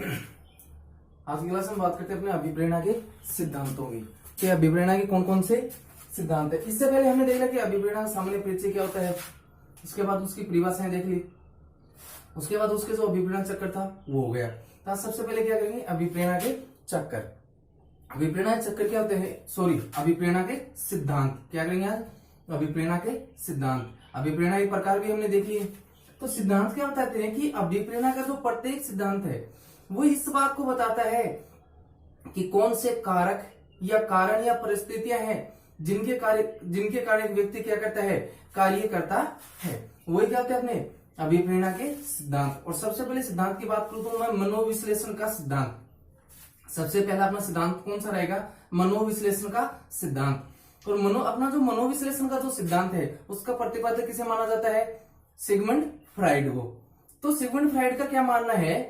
आज की क्लास में बात करते हैं अपने अभिप्रेरणा के सिद्धांतों की। कि अभिप्रेरणा के कौन कौन से सिद्धांत है। इससे पहले हमने देखा कि अभिप्रेरणा का सामान्य परिचय क्या होता है, उसके बाद उसकी परिभाषाएं देख ली, उसके बाद उसके जो अभिप्रेरणा चक्कर था वो हो गया। तो आज सबसे पहले क्या करेंगे, अभिप्रेरणा के चक्कर। अभिप्रेरणा के चक्कर क्या होते हैं, सॉरी अभिप्रेरणा के सिद्धांत क्या करेंगे आज, अभिप्रेरणा के सिद्धांत। अभिप्रेरणा के प्रकार भी हमने देख लिए। तो सिद्धांत क्या बताते हैं कि अभिप्रेरणा का जो प्रत्येक सिद्धांत है वो इस बात को बताता है कि कौन से कारक या कारण या परिस्थितियां हैं जिनके कारण व्यक्ति क्या करता है, कार्य करता है। वही क्या होता है अपने अभिप्रेरणा के सिद्धांत। और सबसे पहले सिद्धांत की बात करूं तो मैं मनोविश्लेषण का सिद्धांत। सबसे पहला अपना सिद्धांत कौन सा रहेगा, मनोविश्लेषण का सिद्धांत। और अपना जो मनोविश्लेषण का जो सिद्धांत है उसका प्रतिपादक किसे माना जाता है, सिगमंड फ्राइड को। तो सिगमंड फ्राइड का क्या मानना है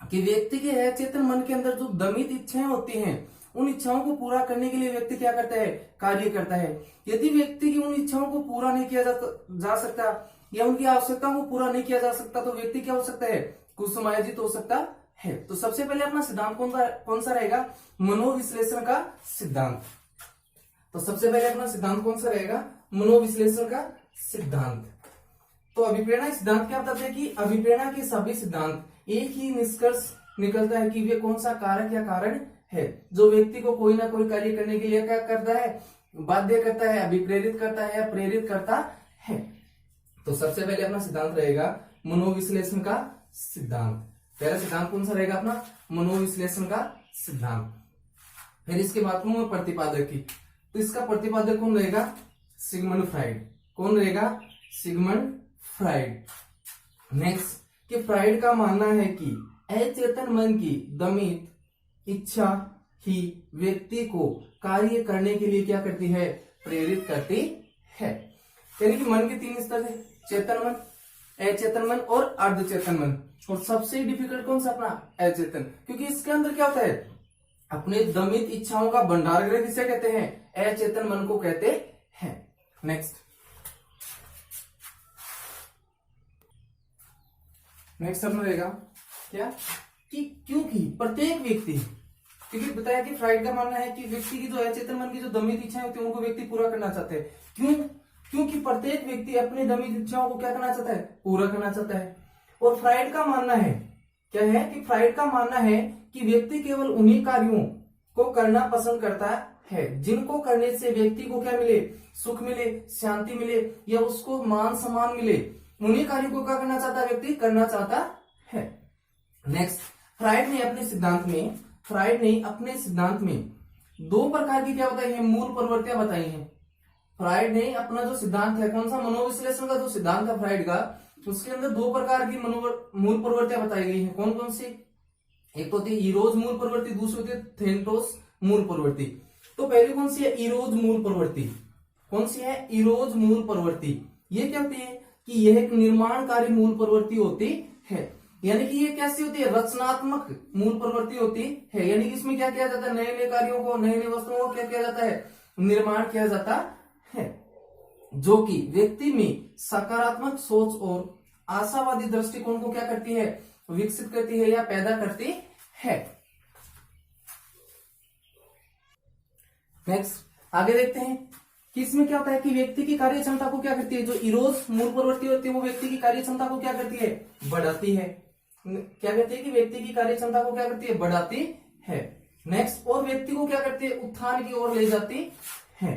कि व्यक्ति के चेतन मन के अंदर जो दमित इच्छाएं होती हैं उन इच्छाओं को पूरा करने के लिए व्यक्ति क्या करता है, कार्य करता है। यदि व्यक्ति की उन इच्छाओं को पूरा नहीं किया जा सकता या उनकी आवश्यकताओं को पूरा नहीं किया जा सकता तो व्यक्ति क्या हो सकता है, कुसुमायोजित हो सकता है। तो सबसे पहले अपना सिद्धांत कौन सा रहेगा, मनोविश्लेषण का सिद्धांत। तो सबसे पहले अपना सिद्धांत कौन सा रहेगा, मनोविश्लेषण का सिद्धांत। तो अभिप्रेरणा सिद्धांत क्या बताते हैं कि अभिप्रेरणा के सभी सिद्धांत एक ही निष्कर्ष निकलता है कि वे कौन सा कारक या कारण है जो व्यक्ति को कोई ना कोई कार्य करने के लिए क्या करता है, बाध्य करता है, अभिप्रेरित करता है या प्रेरित करता है। तो सबसे पहले अपना सिद्धांत रहेगा मनोविश्लेषण का सिद्धांत। पहला सिद्धांत कौन सा रहेगा अपना, मनोविश्लेषण का सिद्धांत। फिर इसके बाद में प्रतिपादक की, तो इसका प्रतिपादक कौन रहेगा, सिगमंड फ्राइड। कौन रहेगा, सिगमंड फ्राइड। नेक्स्ट कि फ्राइड का मानना है कि अचेतन मन की दमित इच्छा ही व्यक्ति को कार्य करने के लिए क्या करती है, प्रेरित करती है। यानी कि मन के तीन स्तर है, चेतन मन, अचेतन मन और अर्धचेतन मन। और सबसे डिफिकल्ट कौन सा अपना, अचेतन, क्योंकि इसके अंदर क्या होता है, अपने दमित इच्छाओं का भंडार गृह किसे कहते हैं, अचेतन मन को कहते हैं। नेक्स्ट अपना रहेगा क्या कि क्योंकि प्रत्येक व्यक्ति, क्योंकि बताया कि फ्राइड का मानना है कि व्यक्ति की जो अचेतन मन की जो दमित इच्छाएं होती है उनको व्यक्ति पूरा करना चाहते हैं। क्यों, क्योंकि प्रत्येक व्यक्ति अपनी दमित इच्छाओं को क्या करना चाहता है, पूरा करना चाहता है। और फ्राइड का मानना है क्या है कि फ्राइड का मानना है कि व्यक्ति केवल उन्हीं कार्यों को करना पसंद करता है जिनको करने से व्यक्ति को क्या मिले, सुख मिले, शांति मिले या उसको मान सम्मान मिले। उन्हीं कार्यों को क्या करना चाहता है, व्यक्ति करना चाहता है। नेक्स्ट फ्राइड ने अपने सिद्धांत में दो प्रकार की क्या बताई है, मूल प्रवृत्तियां बताई हैं। फ्राइड ने अपना जो सिद्धांत है, कौन सा, मनोविश्लेषण का जो सिद्धांत है फ्राइड का, उसके अंदर दो प्रकार की मूल प्रवृत्तियां बताई गई हैं। कौन कौन सी, एक तो होती है इरोज मूल प्रवृत्ति, दूसरी होती है थेंटोस मूल प्रवृत्ति। तो पहली कौन सी है, इरोज मूल प्रवृत्ति। कौन सी है, इरोज मूल प्रवृत्ति। ये क्या होती है कि यह एक निर्माणकारी मूल प्रवृत्ति होती है। यानी कि ये कैसी होती है, रचनात्मक मूल प्रवृत्ति होती है। यानी कि इसमें क्या किया जाता है, नए नए कार्यों को, नए नए वस्तुओं को क्या किया जाता है, निर्माण किया जाता है, जो कि व्यक्ति में सकारात्मक सोच और आशावादी दृष्टिकोण को क्या करती है, विकसित करती है या पैदा करती है। नेक्स्ट आगे देखते हैं कि इसमें क्या होता है कि व्यक्ति की कार्य क्षमता को क्या करती है, जो इरोज मूल प्रवृत्ति होती है वो व्यक्ति की कार्य क्षमता को क्या करती है, बढ़ाती है। क्या कहते हैं कि व्यक्ति की कार्य क्षमता को क्या करती है, बढ़ाती है। नेक्स्ट और व्यक्ति को क्या करती है, उत्थान की ओर ले जाती है।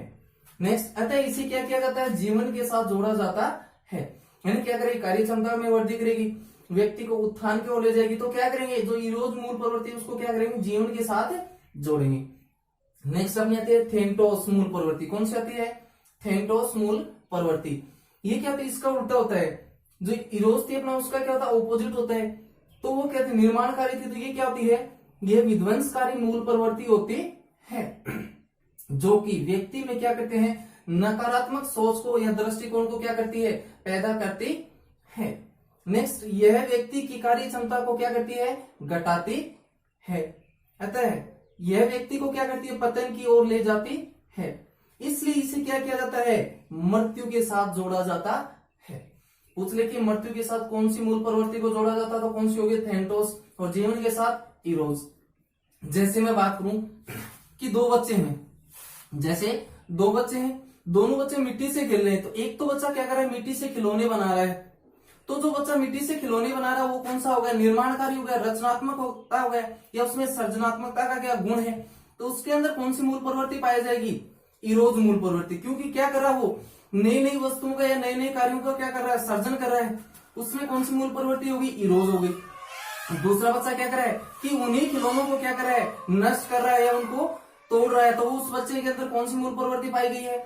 नेक्स्ट अतः इसे क्या किया जाता है, जीवन के साथ जोड़ा जाता है। यानी क्या करेगी, कार्य क्षमता में वृद्धि करेगी, व्यक्ति को उत्थान की ओर ले जाएगी। तो क्या करेंगे, जो इरोज मूल प्रवृत्ति उसको क्या करेंगे, जीवन के साथ जोड़ेंगे। नेक्स्ट अपनी आती है थेंटोस मूल प्रवृत्ति। कौन सी आती है, थेंटोस मूल प्रवृत्ति। ये क्या होती है, इसका उल्टा होता है। जो इरोज थी अपना उसका क्या होता है, ऑपोजिट होता है। तो वो क्या थी, निर्माणकारी थी। तो ये क्या होती है, ये विध्वंसकारी मूल प्रवृत्ति होती है, जो कि व्यक्ति में क्या करते हैं, नकारात्मक सोच को या दृष्टिकोण को क्या करती है, पैदा करती है। नेक्स्ट यह व्यक्ति की कार्य क्षमता को क्या करती है, घटाती है। अतः यह व्यक्ति को क्या करती है, पतन की ओर ले जाती है। इसलिए इसे क्या किया जाता है, मृत्यु के साथ जोड़ा जाता है। पूछ ले कि मृत्यु के साथ कौन सी मूल प्रवृत्ति को जोड़ा जाता, तो कौन सी होगी, थेंटोस। और जीवन के साथ इरोज। जैसे मैं बात करूं कि दो बच्चे हैं, जैसे दो बच्चे हैं, दोनों बच्चे मिट्टी से खेल रहे हैं, तो एक तो बच्चा क्या कर रहा है, मिट्टी से खिलौने बना रहा है। तो जो बच्चा मिट्टी से खिलौने बना रहा है वो कौन सा हो गया, निर्माणकारी हो गया, रचनात्मक होता हो गया, या उसमें सृजनात्मकता का क्या गुण है। तो उसके अंदर कौन सी मूल प्रवृत्ति पाई जाएगी, इरोज मूल प्रवृत्ति। क्योंकि क्या कर रहा है वो, नई नई वस्तुओं का या नए नए कार्यों का क्या कर रहा है, सर्जन कर रहा है। उसमें कौन सी मूल प्रवृत्ति होगी, इरोज होगी। दूसरा बच्चा क्या कर रहा है कि उन्हीं खिलौनों को क्या कर रहा है, नष्ट कर रहा है या उनको तोड़ रहा है। तो उस बच्चे के अंदर कौन सी मूल प्रवृत्ति पाई गई है,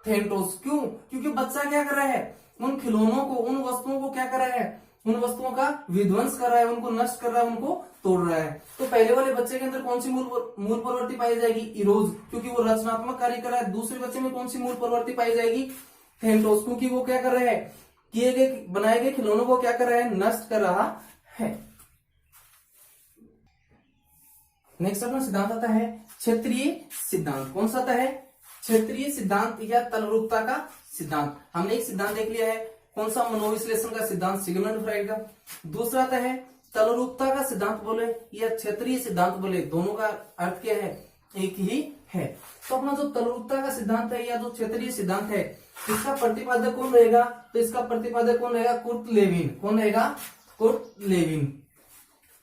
थेंटोस। क्यों, क्योंकि बच्चा क्या कर रहा है, उन खिलौनों को, उन वस्तुओं को क्या कर रहा है, उन वस्तुओं का विध्वंस कर रहा है, उनको नष्ट कर रहा है, उनको तोड़ रहा है। तो पहले वाले बच्चे के अंदर कौन सी मूल प्रवृत्ति पाई जाएगी, इरोज, क्योंकि वो रचनात्मक कार्य कर रहा है। दूसरे बच्चे में कौन सी मूल प्रवृत्ति पाई जाएगी, थेंटोस, क्योंकि वो क्या कर रहा है, किए गए बनाए गए खिलौनों को क्या कर रहा है, नष्ट कर रहा है। नेक्स्ट अपना सिद्धांत आता है क्षेत्रीय सिद्धांत। कौन सा आता है, क्षेत्रीय सिद्धांत या तलरूपता का सिद्धांत। हमने एक सिद्धांत देख लिया है, कौन सा, मनोविश्लेषण का सिद्धांत सिगमंड फ्राइड का। दूसरा आता है तलरूपता का सिद्धांत बोले या क्षेत्रीय सिद्धांत बोले, दोनों का अर्थ क्या है, एक ही है। तो अपना जो तलरूपता का सिद्धांत है या जो क्षेत्रीय सिद्धांत है, इसका प्रतिपादक कौन रहेगा, तो इसका प्रतिपादक कौन रहेगा, कुर्ट लेविन। कौन रहेगा, कुर्ट लेविन।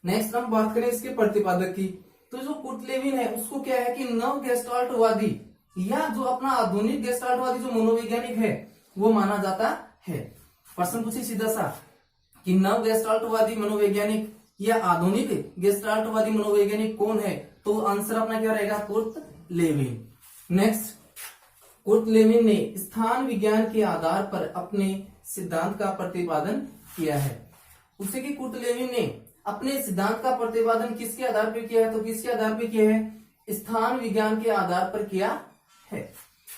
नेक्स्ट हम बात करें इसके प्रतिपादक की, तो जो कुर्ट लेविन है उसको क्या है कि नव गेस्टाल्टवादी या जो अपना आधुनिक गेस्टाल्टवादी जो मनोवैज्ञानिक है वो माना जाता है। प्रश्न पूछिए सीधा सा कि नव गेस्टाल्टवादी मनोवैज्ञानिक या आधुनिक गेस्टाल्टवादी मनोवैज्ञानिक कौन है, तो आंसर अपना क्या रहेगा, Kurt Lewin. Next, Kurt Lewin ने स्थान विज्ञान के आधार पर अपने सिद्धांत का प्रतिपादन किया है। उसे कि कुर्ट लेविन ने अपने सिद्धांत का प्रतिपादन किसके आधार पर किया है, तो किसके आधार पर किया है, स्थान विज्ञान के आधार पर किया है।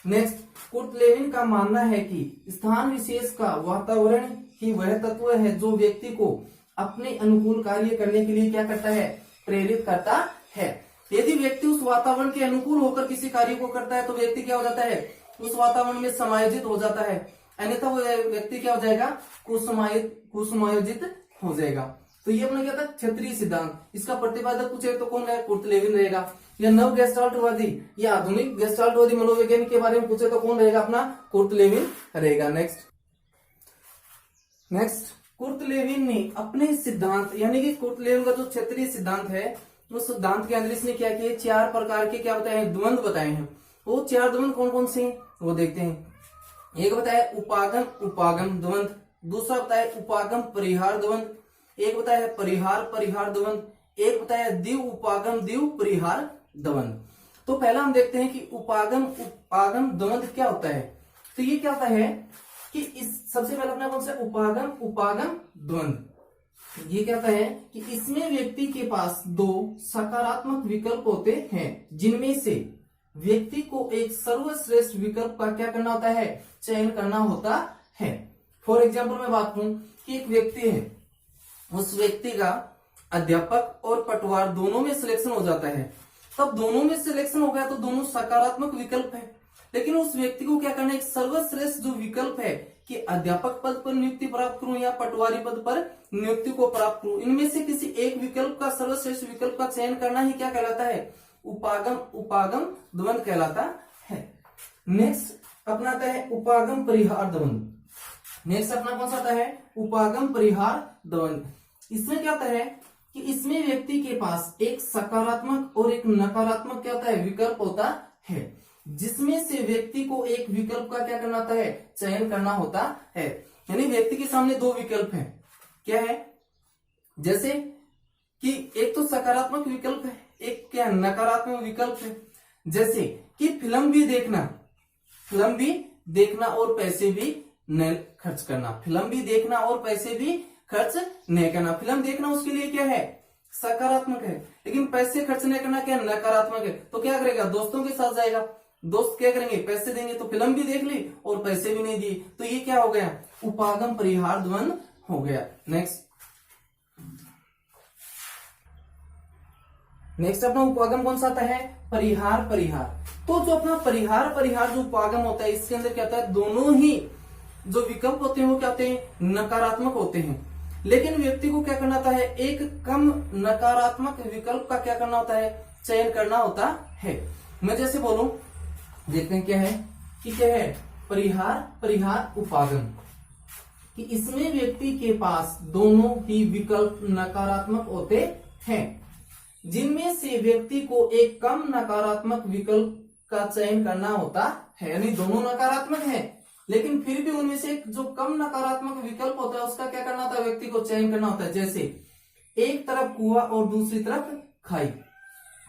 नेक्स्ट, कुर्ट लेविन का मानना है कि स्थान विशेष का वातावरण ही वह तत्व है जो व्यक्ति को अपने अनुकूल कार्य करने के लिए क्या करता है, प्रेरित करता है। यदि व्यक्ति उस वातावरण के अनुकूल होकर किसी कार्य को करता है तो व्यक्ति क्या हो जाता है, उस वातावरण में समायोजित हो जाता है, अन्यथा वो व्यक्ति क्या हो जाएगा, कुसमायोजित हो जाएगा। तो ये अपना क्या था, क्षेत्रीय सिद्धांत। इसका प्रतिपादक पूछे तो कौन है, कुर्ट लेविन रहेगा। या नव गेस्टाल्टवादी या आधुनिक गेस्टाल्टवादी मनोवैज्ञानिक के बारे में पूछे तो कौन रहेगा, अपना कुर्ट लेविन रहेगा। नेक्स्ट, कुर्ट लेविन ने अपने सिद्धांत यानी कि कुर्ट लेविन का जो क्षेत्रीय सिद्धांत है उस सिद्धांत के अंदर इसने क्या किया, 4 प्रकार के क्या बताए हैं, द्वंद्व बताए हैं। वो 4 द्वंद्व कौन कौन से हैं वो देखते हैं। एक बताया उपागम उपागम द्वंद्व, दूसरा बताया उपागम परिहार द्वंद्व, एक बताया परिहार परिहार द्वंद्व, एक बताया दिव उपागम दिव परिहार द्वंद्व। तो पहला हम देखते हैं कि उपागम उपागम द्वंद्व क्या होता है। तो ये क्या होता है कि इस सबसे पहले अपना कौन सा उपागम उपागम द्वंद्व, ये क्या होता है कि इसमें व्यक्ति के पास 2 सकारात्मक विकल्प होते हैं जिनमें से व्यक्ति को एक सर्वश्रेष्ठ विकल्प का क्या करना होता है, चयन करना होता है। फॉर एग्जाम्पल मैं बात करूं कि एक व्यक्ति है, उस व्यक्ति का अध्यापक और पटवार दोनों में सिलेक्शन हो जाता है। तब दोनों में सिलेक्शन हो गया तो दोनों सकारात्मक विकल्प है, लेकिन उस व्यक्ति को क्या करना है, एक सर्वश्रेष्ठ जो विकल्प है कि अध्यापक पद पर नियुक्ति प्राप्त करूं या पटवारी पद पर नियुक्ति को प्राप्त करूं, इनमें से किसी एक विकल्प का सर्वश्रेष्ठ विकल्प का चयन करना ही क्या कहलाता है, उपागम उपागम द्वंद्व कहलाता है। नेक्स्ट अपना आता है उपागम परिहार द्वंद्व। नेक्स्ट अपना कौन सा आता है, उपागम परिहार द्वंद्व। इसमें क्या होता है कि इसमें व्यक्ति के पास एक सकारात्मक और एक नकारात्मक क्या होता है, विकल्प होता है, जिसमें से व्यक्ति को एक विकल्प का क्या करना होता है, चयन करना होता है। यानी व्यक्ति के सामने 2 विकल्प हैं, क्या है, जैसे कि एक तो सकारात्मक विकल्प है, एक क्या नकारात्मक विकल्प है। जैसे कि फिल्म भी देखना और पैसे भी न खर्च करना, फिल्म भी देखना और पैसे भी खर्च नहीं करना। फिल्म देखना उसके लिए क्या है, सकारात्मक है, लेकिन पैसे खर्च नहीं करना क्या नकारात्मक है। तो क्या करेगा, दोस्तों के साथ जाएगा, दोस्त क्या करेंगे, पैसे देंगे, तो फिल्म भी देख ली और पैसे भी नहीं दिए, तो ये क्या हो गया, उपागम परिहार द्वंद्व हो गया। नेक्स्ट अपना उपागम कौन सा आता है, परिहार परिहार। तो जो अपना परिहार परिहार जो उपागम होता है, इसके अंदर क्या होता है, दोनों ही जो विकल्प होते हैं वो क्या होते हैं, नकारात्मक होते हैं। लेकिन व्यक्ति को क्या करना होता है, एक कम नकारात्मक विकल्प का क्या करना होता है, चयन करना होता है। मैं जैसे बोलूं, देखते हैं क्या है कि क्या है, परिहार उपागम, कि इसमें व्यक्ति के पास दोनों ही विकल्प नकारात्मक होते हैं, जिनमें से व्यक्ति को एक कम नकारात्मक विकल्प का चयन करना होता है। यानी दोनों नकारात्मक है, लेकिन फिर भी उनमें से एक जो कम नकारात्मक विकल्प होता है उसका क्या करना होता है, व्यक्ति को चयन करना होता है। जैसे एक तरफ कुआं और दूसरी तरफ खाई,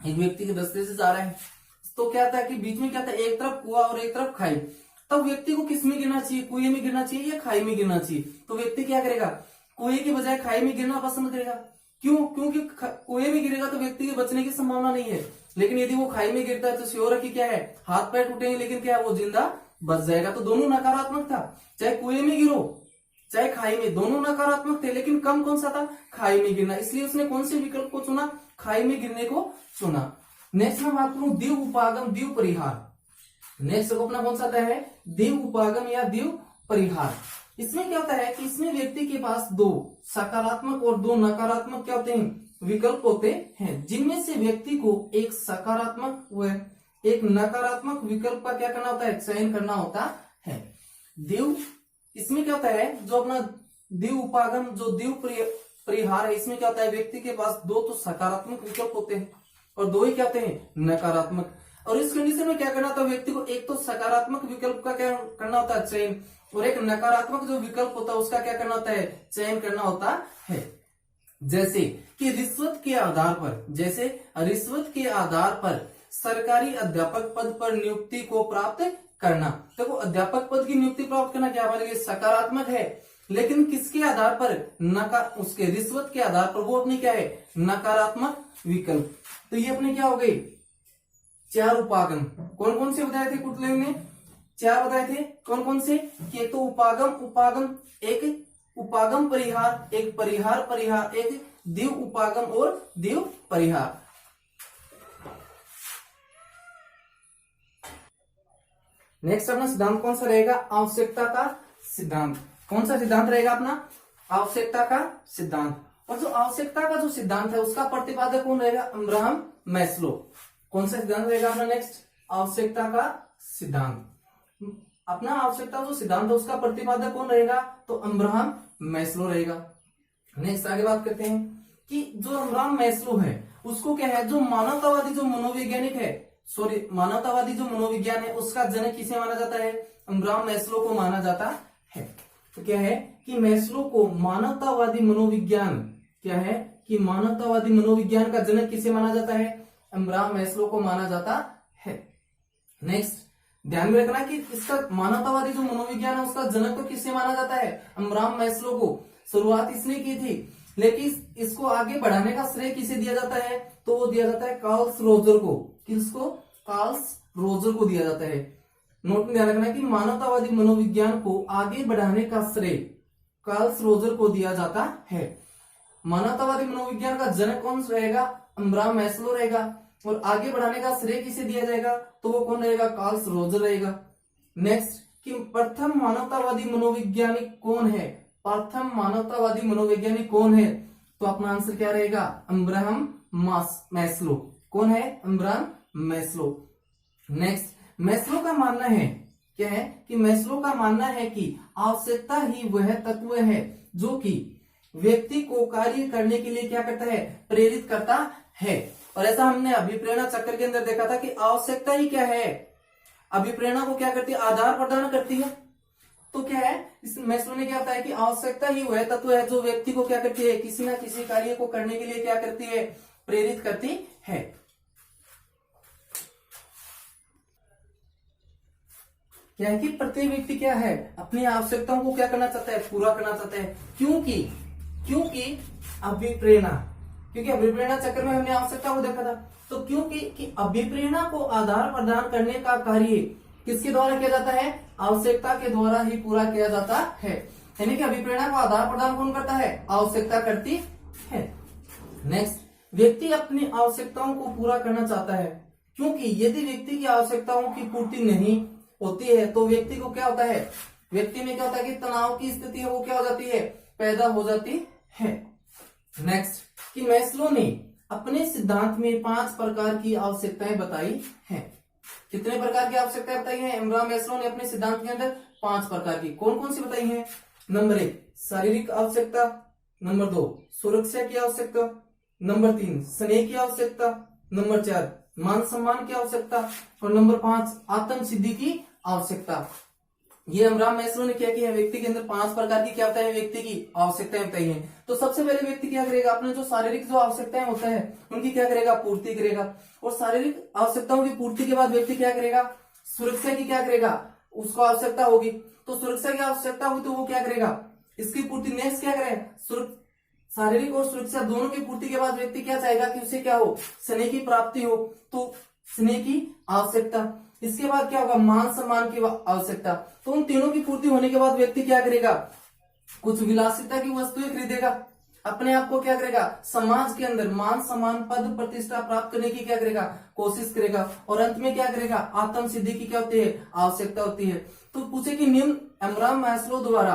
एक व्यक्ति के रास्ते से जा रहा है, तो क्या था कि बीच में क्या था, एक तरफ कुआं और एक तरफ खाई। तब व्यक्ति को किस में गिरना चाहिए, कुएं में गिरना चाहिए या खाई में गिरना चाहिए? तो व्यक्ति क्या करेगा, कुएं के बजाय खाई में गिरना पसंद करेगा। क्यों? क्योंकि कुएं में गिरेगा तो व्यक्ति के बचने की संभावना नहीं है, लेकिन यदि वो खाई में गिरता है तो श्योर है कि क्या है, हाथ पैर टूटेंगे, लेकिन क्या है, वो जिंदा बच जाएगा। तो दोनों नकारात्मक था, चाहे कुएं में गिरो चाहे खाई में, दोनों नकारात्मक थे, लेकिन कम कौन सा था, खाई में गिरना। इसलिए उसने कौन से विकल्प को चुना, खाई में गिरने को चुना। नेक्स्ट मैं बात करूं द्विव उपागम द्विव परिहार। नेक्स्ट अपना कौन सा है, द्विव उपागम या द्विव परिहार। इसमें क्या होता है कि इसमें व्यक्ति के पास दो सकारात्मक और दो नकारात्मक क्या होते हैं, विकल्प होते हैं, जिनमें से व्यक्ति को एक सकारात्मक व एक नकारात्मक विकल्प का क्या करना होता है, चयन करना होता है। द्विव, इसमें क्या होता है, जो अपना द्विव उपागम जो द्विव परिहार है, इसमें क्या होता है, व्यक्ति के पास दो तो सकारात्मक विकल्प होते हैं और दो ही क्या होते हैं, नकारात्मक। और इस कंडीशन में क्या करना होता है, व्यक्ति को एक तो सकारात्मक विकल्प का क्या करना होता है, चयन, और एक नकारात्मक जो विकल्प होता है उसका क्या करना होता है, चयन करना होता है। जैसे कि रिश्वत के आधार पर, जैसे रिश्वत के आधार पर सरकारी अध्यापक पद पर नियुक्ति को प्राप्त करना। देखो अध्यापक पद की नियुक्ति प्राप्त करना क्या हमारे सकारात्मक है, लेकिन किसके आधार पर, उसके रिश्वत के आधार पर, वो अपनी क्या है, नकारात्मक विकल्प। तो ये अपने क्या हो गई, चार उपागम। कौन कौन से बताए थे कुटलेव ने, चार बताए थे, कौन कौन से, कि तो उपागम, एक उपागम परिहार, एक परिहार, एक द्विव उपागम और द्विव परिहार। नेक्स्ट अपना सिद्धांत कौन सा रहेगा, आवश्यकता का सिद्धांत। कौन सा सिद्धांत रहेगा अपना, आवश्यकता का सिद्धांत। और जो आवश्यकता का जो सिद्धांत है उसका प्रतिपादक कौन रहेगा, अब्राहम मैस्लो। कौन सा सिद्धांत रहेगा अपना नेक्स्ट, आवश्यकता का सिद्धांत। अपना आवश्यकता जो सिद्धांत है उसका प्रतिपादक कौन रहेगा, तो अब्राहम मैस्लो रहेगा। नेक्स्ट आगे बात करते हैं कि जो अब्राहम मैस्लो है उसको क्या है, जो मानवतावादी जो मनोवैज्ञानिक है, मानवतावादी जो मनोविज्ञान है उसका जनक किसे माना जाता है, अब्राहम मैस्लो को माना जाता है। तो क्या है कि मैस्लो को मानवतावादी मनोविज्ञान, क्या है कि मानवतावादी मनोविज्ञान का जनक किसे माना जाता है, अब्राहम मैस्लो को माना जाता है। नेक्स्ट ध्यान में रखना कि इसका मानवतावादी जो मनोविज्ञान है उसका जनक तो किसे माना जाता है, अब्राहम मैस्लो को। शुरुआत इसने की थी, लेकिन इसको आगे बढ़ाने का श्रेय किसे दिया जाता है, तो वो दिया जाता है कार्ल्स रोजर को। किसको, कार्ल्स रोजर को दिया जाता है। नोट में ध्यान रखना कि मानवतावादी मनोविज्ञान को आगे बढ़ाने का श्रेय कार्ल्स रोजर को दिया जाता है। मानवतावादी मनोविज्ञान का जनक कौन रहेगा, अब्राहम मैस्लो रहेगा, और आगे बढ़ाने का श्रेय किसे दिया जाएगा, तो वो कौन रहेगा, कार्ल्स रोजर रहेगा। नेक्स्ट कि प्रथम मानवतावादी मनोवैज्ञानिक कौन है, प्रथम मानवतावादी मनोवैज्ञानिक कौन है, तो अपना आंसर क्या रहेगा, अब्राहम मैस्लो। कौन है, अब्राहम मैस्लो। नेक्स्ट मैस्लो का मानना है, क्या है कि मैस्लो का मानना है कि आवश्यकता ही वह तत्व है जो कि व्यक्ति को कार्य करने के लिए क्या करता है, प्रेरित करता है। और ऐसा हमने अभिप्रेरणा चक्र के अंदर देखा था कि आवश्यकता ही क्या है, अभिप्रेरणा को क्या करती है, आधार प्रदान करती है। तो क्या है, इस मैस्लो ने क्या बताया कि आवश्यकता ही वह तत्व है जो व्यक्ति को क्या करती है, किसी न किसी कार्य को करने के लिए क्या करती है, प्रेरित करती है। क्या है कि प्रत्येक व्यक्ति क्या है, अपनी आवश्यकताओं को क्या करना चाहता है, पूरा करना चाहता है। क्योंकि अभिप्रेरणा चक्र में हमने आवश्यकता को देखा था। तो क्योंकि कि अभिप्रेरणा को आधार प्रदान करने का कार्य किसके द्वारा किया जाता है, आवश्यकता के द्वारा ही पूरा किया जाता है। यानी कि अभिप्रेरणा को आधार प्रदान कौन करता है, आवश्यकता करती है। नेक्स्ट व्यक्ति अपनी आवश्यकताओं को पूरा करना चाहता है, क्योंकि यदि व्यक्ति की आवश्यकताओं की पूर्ति नहीं होती है तो व्यक्ति को क्या होता है, व्यक्ति में क्या होता है कि तनाव की स्थिति है वो क्या हो जाती है, पैदा हो जाती है। नेक्स्ट कि मैस्लो ने अपने सिद्धांत में 5 प्रकार की आवश्यकताएं बताई हैं। कितने प्रकार की आवश्यकताएं बताई हैं एब्राहम मैस्लो ने अपने सिद्धांत के अंदर? 5 प्रकार की। कौन कौन सी बताई हैं? नंबर 1 शारीरिक आवश्यकता, नंबर 2 सुरक्षा की आवश्यकता, नंबर 3 स्नेह की आवश्यकता, नंबर 4 मान सम्मान की आवश्यकता और नंबर 5 आत्म सिद्धि की आवश्यकता। ये अब्राहम मैस्लो ने क्या किया? व्यक्ति के अंदर 5 प्रकार की क्या बताई है? व्यक्ति की आवश्यकताएं बताई हैं। तो सबसे पहले व्यक्ति क्या करेगा? अपने जो शारीरिक जो आवश्यकताएं होता है उनकी क्या करेगा? पूर्ति करेगा। और शारीरिक आवश्यकताओं की पूर्ति के बाद व्यक्ति क्या करेगा? सुरक्षा की क्या करेगा? उसको आवश्यकता होगी, तो सुरक्षा की आवश्यकता हुई तो वो क्या करेगा? इसकी पूर्ति। नेक्स्ट क्या करेगा? शारीरिक और सुरक्षा दोनों की पूर्ति के बाद व्यक्ति क्या चाहेगा? कि उसे क्या हो? स्नेह की प्राप्ति हो, तो स्नेह की आवश्यकता। इसके बाद क्या होगा? मान सम्मान की आवश्यकता। तो उन तीनों की पूर्ति होने के बाद व्यक्ति क्या करेगा? कुछ विलासिता की वस्तुएं खरीदेगा, अपने आप को क्या करेगा? समाज के अंदर मान सम्मान पद प्रतिष्ठा प्राप्त करने की क्या करेगा? कोशिश करेगा। और अंत में क्या करेगा? आत्म सिद्धि की क्या होती है? आवश्यकता होती है। तो पूछे कि निम्न अब्राहम मैस्लो द्वारा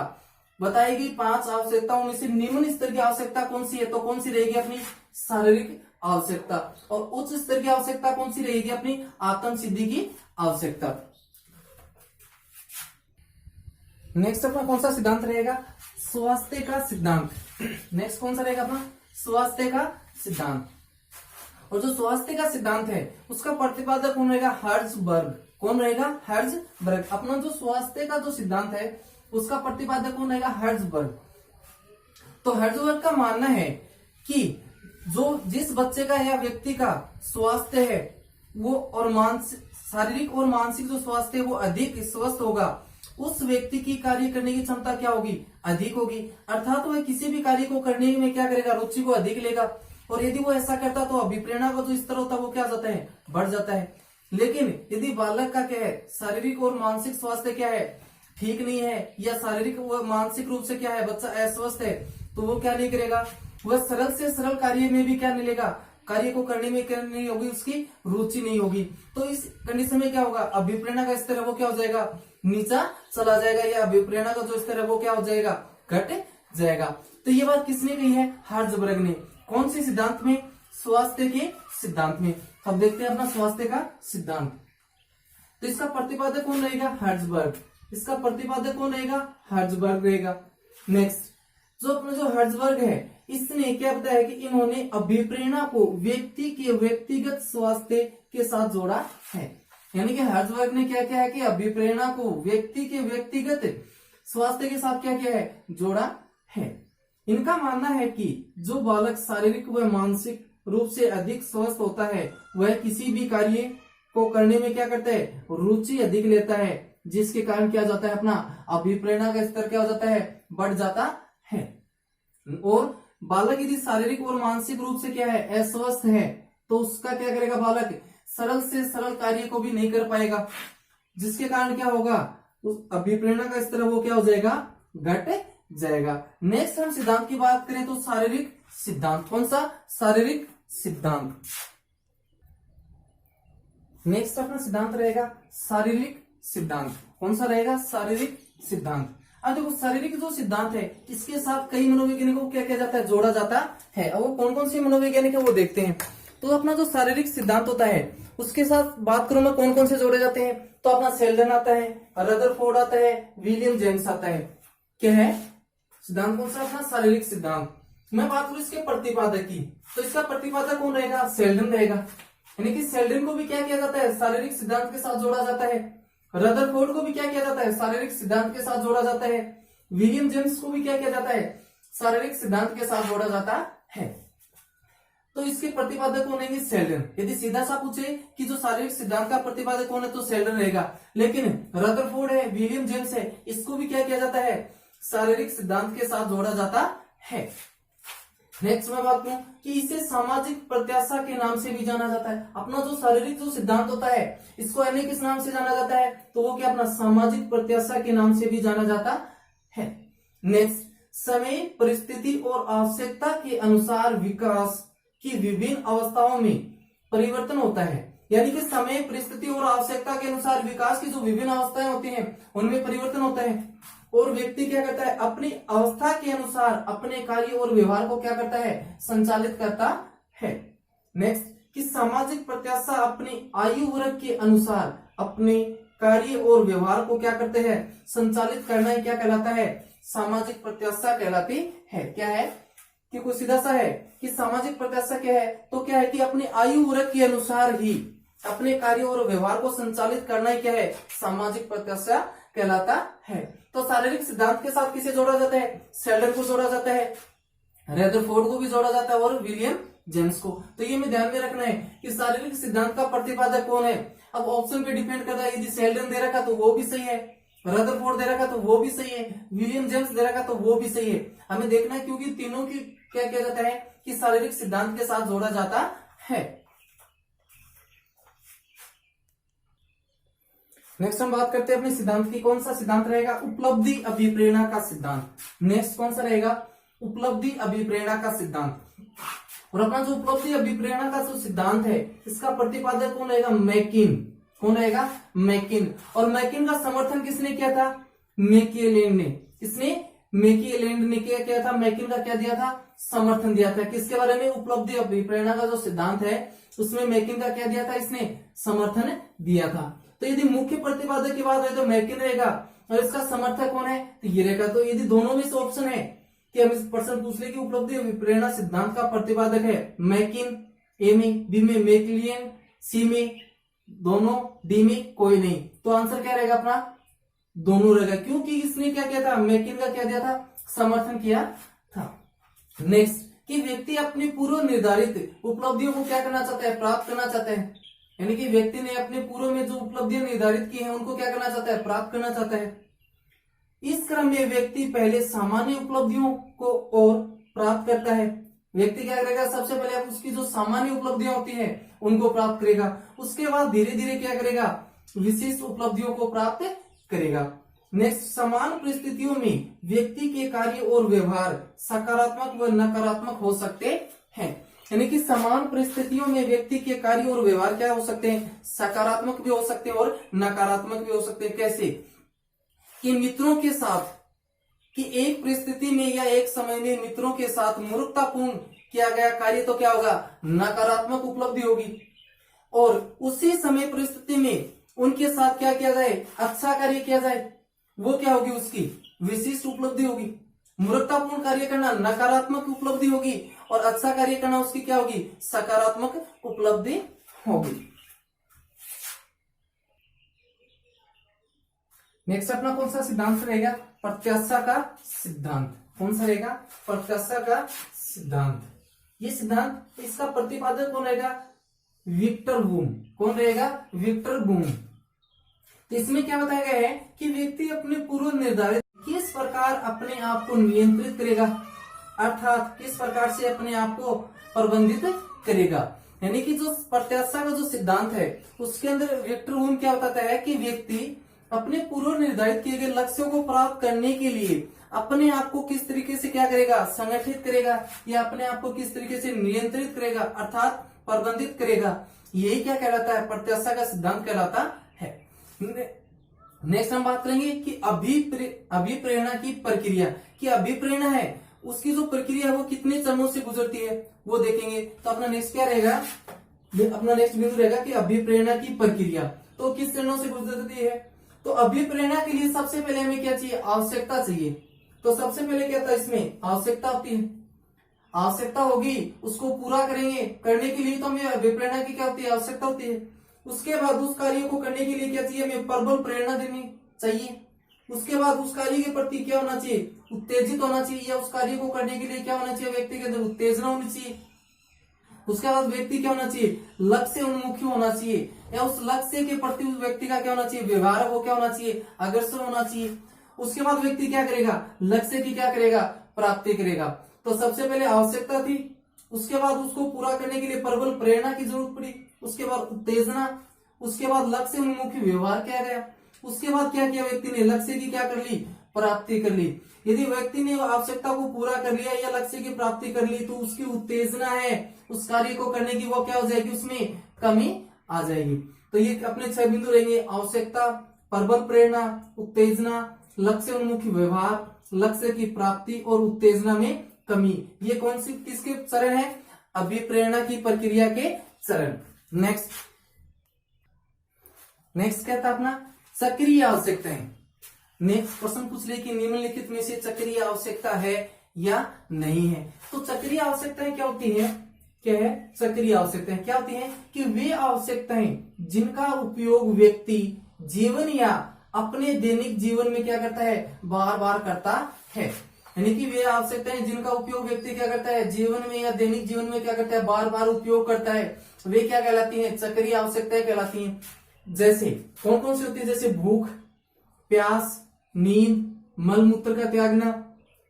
बताई गई 5 आवश्यकताओं में से निम्न स्तर की आवश्यकता कौन सी है? तो कौन सी रहेगी? अपनी शारीरिक आवश्यकता। और उच्च स्तर की आवश्यकता कौन सी रहेगी? अपनी आत्म सिद्धि की आवश्यकता। नेक्स्ट अपना कौन सा सिद्धांत रहेगा? स्वास्थ्य का सिद्धांत। नेक्स्ट कौन सा रहेगा अपना? स्वास्थ्य का सिद्धांत। और जो स्वास्थ्य का सिद्धांत है उसका प्रतिपादक कौन रहेगा? हर्ट्जबर्ग। कौन रहेगा? हर्ट्जबर्ग। अपना जो स्वास्थ्य का जो सिद्धांत है उसका प्रतिपादक कौन रहेगा? हर्ट्जबर्ग। तो हर्ट्जबर्ग का मानना है कि जो जिस बच्चे का या व्यक्ति का स्वास्थ्य है वो और मानसिक शारीरिक और मानसिक जो स्वास्थ्य है वो अधिक स्वस्थ होगा, उस व्यक्ति की कार्य करने की क्षमता क्या होगी? अधिक होगी। अर्थात वह किसी भी कार्य को करने में क्या करेगा? रुचि को अधिक लेगा। और यदि वो ऐसा करता तो अभिप्रेरणा का जो स्तर होता है वो क्या जाता है? बढ़ जाता है। लेकिन यदि बालक का क्या है? शारीरिक और मानसिक स्वास्थ्य क्या है? ठीक नहीं है, या शारीरिक व मानसिक रूप से क्या है? बच्चा अस्वस्थ है, तो वो क्या नहीं करेगा? वह सरल से सरल कार्य में भी क्या नहीं लेगा? कार्य को करने में क्या नहीं होगी? उसकी रुचि नहीं होगी। तो इस कंडीशन में क्या होगा? अभिप्रेरणा का स्तर है वो क्या हो जाएगा? नीचा चला जाएगा, या अभिप्रेरणा का जो स्तर है वो क्या हो जाएगा? घट जाएगा। तो ये बात किसने कही है? हर्ट्जबर्ग ने। कौन से सिद्धांत में? स्वास्थ्य के सिद्धांत में। अब देखते हैं अपना स्वास्थ्य का सिद्धांत। तो इसका प्रतिपादक कौन रहेगा? हर्ट्जबर्ग। इसका प्रतिपादक कौन रहेगा? हर्ट्जबर्ग रहेगा। नेक्स्ट जो अपना जो हर्ट्जबर्ग है इसने क्या बताया कि इन्होंने अभिप्रेरणा को व्यक्ति के व्यक्तिगत स्वास्थ्य के साथ जोड़ा है। यानी कि हर्ट्जबर्ग ने क्या किया है कि अभिप्रेरणा को व्यक्ति के व्यक्तिगत स्वास्थ्य के साथ क्या किया है? जोड़ा है। इनका मानना है कि जो बालक शारीरिक व मानसिक रूप से अधिक स्वस्थ होता है वह किसी भी कार्य को करने में क्या करता है? रुचि अधिक लेता है, जिसके कारण क्या जाता है? अपना अभिप्रेरणा का स्तर क्या हो जाता है? बढ़ जाता है। और बालक यदि शारीरिक और मानसिक रूप से क्या है? अस्वस्थ है, तो उसका क्या करेगा? बालक सरल से सरल कार्य को भी नहीं कर पाएगा, जिसके कारण क्या होगा? उस अभिप्रेरणा का स्तर वो क्या हो जाएगा? घट जाएगा। नेक्स्ट हम सिद्धांत की बात करें तो शारीरिक सिद्धांत। कौन सा? शारीरिक सिद्धांत। नेक्स्ट अपना सिद्धांत रहेगा शारीरिक सिद्धांत। कौन सा रहेगा? शारीरिक सिद्धांत। अब देखो शारीरिक जो सिद्धांत है इसके साथ कई मनोवैज्ञानिकों को क्या किया जाता है? जोड़ा जाता है। और वो कौन कौन से मनोवैज्ञानिक है वो देखते हैं। तो अपना जो शारीरिक सिद्धांत होता है उसके साथ बात करूं मैं कौन कौन से जोड़े जाते हैं, तो अपना सेल्डन आता है, रदरफोर्ड आता है, विलियम जेम्स आता है। क्या है सिद्धांत? कौन सा? अपना शारीरिक सिद्धांत। मैं बात करूं इसके प्रतिपादक की, तो इसका प्रतिपादक कौन रहेगा? सेल्डन रहेगा। यानी कि सेल्डन को भी क्या किया जाता है? शारीरिक सिद्धांत के साथ जोड़ा जाता है। रदरफोर्ड को भी क्या किया जाता है? शारीरिक सिद्धांत के साथ जोड़ा जाता है। विलियम जेम्स को भी क्या किया जाता है? शारीरिक सिद्धांत के साथ जोड़ा जाता है। तो इसके प्रतिपादक कौन है? सेल्डन। यदि सीधा सा पूछे कि जो शारीरिक सिद्धांत का प्रतिपादक कौन है, तो सेल्डन रहेगा। लेकिन रदरफोर्ड है, विलियम जेम्स है, इसको भी क्या किया जाता है? शारीरिक सिद्धांत के साथ जोड़ा जाता है। नेक्स्ट मैं बात करूं कि इसे सामाजिक प्रत्याशा के नाम से भी जाना जाता है। अपना जो शारीरिक जो सिद्धांत होता है इसको अन्य किस नाम से जाना जाता है? तो वो क्या? अपना सामाजिक प्रत्याशा के नाम से भी जाना जाता है। नेक्स्ट समय परिस्थिति और आवश्यकता के अनुसार विकास की विभिन्न अवस्थाओं में परिवर्तन होता है। यानी कि समय परिस्थिति और आवश्यकता के अनुसार विकास की जो विभिन्न अवस्थाएं होती हैं उनमें परिवर्तन होता है। और व्यक्ति क्या करता है, अपनी अवस्था के अनुसार अपने कार्य और व्यवहार को क्या करता है, संचालित करता है। नेक्स्ट, कि सामाजिक प्रत्याशा अपनी आयु वर्ग के अनुसार अपने कार्य और व्यवहार को क्या करते हैं, संचालित करना ही क्या कहलाता है, सामाजिक प्रत्याशा कहलाती है। क्या है कि कुछ सीधा सा है कि सामाजिक प्रत्याशा क्या है, तो क्या है कि अपने आयु वर्ग के अनुसार ही अपने कार्य और व्यवहार को संचालित करना ही क्या है, सामाजिक प्रत्याशा कहलाता है। तो शारीरिक सिद्धांत के साथ किसे जोड़ा जाता है, सेल्डन को जोड़ा जाता है, रदरफोर्ड को भी जोड़ा जाता है और विलियम जेम्स को। तो ये में ध्यान में रखना है कि शारीरिक सिद्धांत का प्रतिपादक कौन है। अब ऑप्शन पे डिपेंड करता है, यदि सेल्डन दे रखा तो वो भी सही है, रदरफोर्ड दे रखा तो वो भी सही है, विलियम जेम्स दे रखा तो वो भी सही है। हमें देखना है क्योंकि तीनों की क्या किया जाता है कि शारीरिक सिद्धांत के साथ जोड़ा जाता है। नेक्स्ट हम बात करते हैं अपने सिद्धांत की। कौन सा सिद्धांत रहेगा, उपलब्धि अभिप्रेरणा का सिद्धांत। नेक्स्ट कौन सा रहेगा, उपलब्धि अभिप्रेरणा का सिद्धांत। और अपना जो उपलब्धि अभिप्रेरणा का जो सिद्धांत है, इसका प्रतिपादक कौन रहेगा, मैकिन। कौन रहेगा, मैकिन। और मैकिन का समर्थन किसने किया था, मैकिएलैंड ने। किसने, मैकिएलैंड ने क्या किया था, मैकिन का क्या दिया था, समर्थन दिया था। किसके बारे में, उपलब्धि अभिप्रेरणा का जो सिद्धांत है उसमें मैकिन का क्या दिया था, इसने समर्थन दिया था। तो यदि मुख्य प्रतिपादक की बात है तो मैकिन रहेगा, और इसका समर्थक कौन है, तो ये रहेगा। तो यदि दोनों में से ऑप्शन है कि हम इस प्रश्न पूछ ले कि उपलब्धि अभिप्रेरणा सिद्धांत का प्रतिपादक है मैकिन, ए में, बी में मैकिलियन, सी में दोनों, डी में कोई नहीं, तो आंसर क्या रहेगा अपना, दोनों रहेगा। क्योंकि इसने क्या किया था, मैकिन का क्या दिया था, समर्थन किया था। नेक्स्ट, कि व्यक्ति अपनी पूर्व निर्धारित उपलब्धियों को क्या करना चाहता है, प्राप्त करना चाहता है। यानी कि व्यक्ति ने अपने पूर्व में जो उपलब्धियां निर्धारित की हैं उनको क्या करना चाहता है, प्राप्त करना चाहता है। इस क्रम में व्यक्ति पहले सामान्य उपलब्धियों को और प्राप्त करता है। व्यक्ति क्या करेगा, सबसे पहले उसकी जो सामान्य उपलब्धियां होती हैं उनको प्राप्त करेगा, उसके बाद धीरे धीरे क्या करेगा, विशिष्ट उपलब्धियों को प्राप्त करेगा। नेक्स्ट, समान परिस्थितियों में व्यक्ति के कार्य और व्यवहार सकारात्मक व नकारात्मक हो सकते हैं। यानी कि समान परिस्थितियों में व्यक्ति के कार्य और व्यवहार क्या हो सकते हैं, सकारात्मक भी हो सकते हैं और नकारात्मक भी हो सकते हैं। कैसे, कि मित्रों के साथ, कि एक परिस्थिति में या एक समय में मित्रों के साथ मूर्खतापूर्ण किया गया कार्य तो क्या होगा, नकारात्मक उपलब्धि होगी। और उसी समय परिस्थिति में उनके साथ क्या किया जाए, अच्छा कार्य किया जाए, वो क्या होगी, उसकी विशिष्ट उपलब्धि होगी। मूर्खतापूर्ण कार्य करना नकारात्मक उपलब्धि होगी और अच्छा कार्य करना उसकी क्या होगी, सकारात्मक उपलब्धि होगी। नेक्स्ट अपना कौन सा सिद्धांत रहेगा, प्रत्याशा का सिद्धांत। कौन सा रहेगा, प्रत्याशा का सिद्धांत। ये सिद्धांत, इसका प्रतिपादक कौन रहेगा, विक्टर बूम। कौन रहेगा, विक्टर बूम। तो इसमें क्या बताया गया है कि व्यक्ति अपने पूर्व निर्धारित किस प्रकार अपने आप को नियंत्रित करेगा, अर्थात किस प्रकार से अपने आप को प्रबंधित करेगा। यानी कि जो प्रत्याशा का जो सिद्धांत है उसके अंदर विक्टर बूम क्या बताता है कि व्यक्ति अपने पूर्व निर्धारित किए गए लक्ष्यों को प्राप्त करने के लिए अपने आप को किस तरीके से क्या करेगा, संगठित करेगा, या अपने आप को किस तरीके से नियंत्रित करेगा, अर्थात प्रबंधित करेगा। यही क्या कहलाता है, प्रत्याशा का सिद्धांत कहलाता है। नेक्स्ट हम बात करेंगे कि अभिप्रेरणा की प्रक्रिया। कि अभिप्रेरणा है उसकी जो प्रक्रिया है वो कितने चरणों से गुजरती है वो देखेंगे। तो अपना नेक्स्ट क्या रहेगा, अपना नेक्स्ट बिंदु रहेगा कि अभिप्रेरणा की प्रक्रिया तो किस चरणों से गुजरती है। तो अभिप्रेरणा के लिए सबसे पहले हमें क्या चाहिए, आवश्यकता चाहिए। तो सबसे पहले क्या था, इसमें आवश्यकता होती है, आवश्यकता होगी, उसको पूरा करेंगे, करने के लिए तो हमें अभिप्रेरणा की क्या होती है, आवश्यकता होती है। उसके बाद उस कार्य को करने के लिए क्या चाहिए, हमें प्रबल प्रेरणा देनी चाहिए। उसके बाद उस कार्य के प्रति क्या होना चाहिए, उत्तेजित होना चाहिए, या उस कार्य को करने के लिए क्या होना चाहिए, व्यक्ति के अंदर उत्तेजना होनी चाहिए। उसके बाद व्यक्ति क्या होना चाहिए, लक्ष्य उन्मुखी होना चाहिए, या उस लक्ष्य के प्रति उस व्यक्ति का क्या होना चाहिए, व्यवहार वो क्या होना चाहिए, अग्रसर होना चाहिए। उसके बाद व्यक्ति क्या करेगा, लक्ष्य की क्या करेगा, प्राप्ति करेगा। तो सबसे पहले आवश्यकता थी, उसके बाद उसको पूरा करने के लिए प्रबल प्रेरणा की जरूरत पड़ी, उसके बाद उत्तेजना, उसके बाद लक्ष्य उन्मुखी व्यवहार किया गया, उसके बाद क्या किया, व्यक्ति ने लक्ष्य की क्या कर ली, प्राप्ति कर ली। यदि व्यक्ति ने आवश्यकता को पूरा कर लिया या लक्ष्य की प्राप्ति कर ली तो उसकी उत्तेजना है उस कार्य को करने की, वो क्या हो जाएगी, उसमें कमी आ जाएगी। तो ये अपने 6 बिंदु रहेंगे, आवश्यकता, प्रबल प्रेरणा, उत्तेजना, लक्ष्य उन्मुखी व्यवहार, लक्ष्य की प्राप्ति और उत्तेजना में कमी। ये कौन सी किसके चरण है? अभिप्रेरणा की प्रक्रिया के चरण। नेक्स्ट क्या था अपना? चक्रीय आवश्यकताएं। नेक्स्ट प्रश्न पूछ ले कि निम्नलिखित में से चक्रीय आवश्यकता है या नहीं है। तो चक्रीय आवश्यकताएं क्या होती है? क्या है चक्रीय आवश्यकताएं? क्या होती है कि वे आवश्यकताएं जिनका उपयोग व्यक्ति जीवन या अपने दैनिक जीवन में क्या करता है? बार बार करता है। यानी कि वे आवश्यकताएं जिनका उपयोग व्यक्ति क्या करता है? जीवन में या दैनिक जीवन में क्या करता है? बार बार उपयोग करता है। वे क्या कहलाती हैं? चक्रीय आवश्यकताएं कहलाती हैं। जैसे कौन कौन सी होती है? जैसे भूख, प्यास, नींद, मलमूत्र का त्यागना,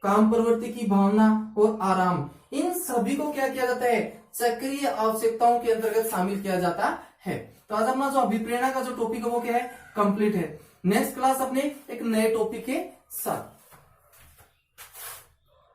काम प्रवृत्ति की भावना और आराम। इन सभी को क्या किया जाता है? चक्रीय आवश्यकताओं के अंतर्गत शामिल किया जाता है। तो आज अपना जो अभिप्रेरणा का जो टॉपिक है वो क्या है? कंप्लीट है। नेक्स्ट क्लास अपने एक नए टॉपिक के साथ।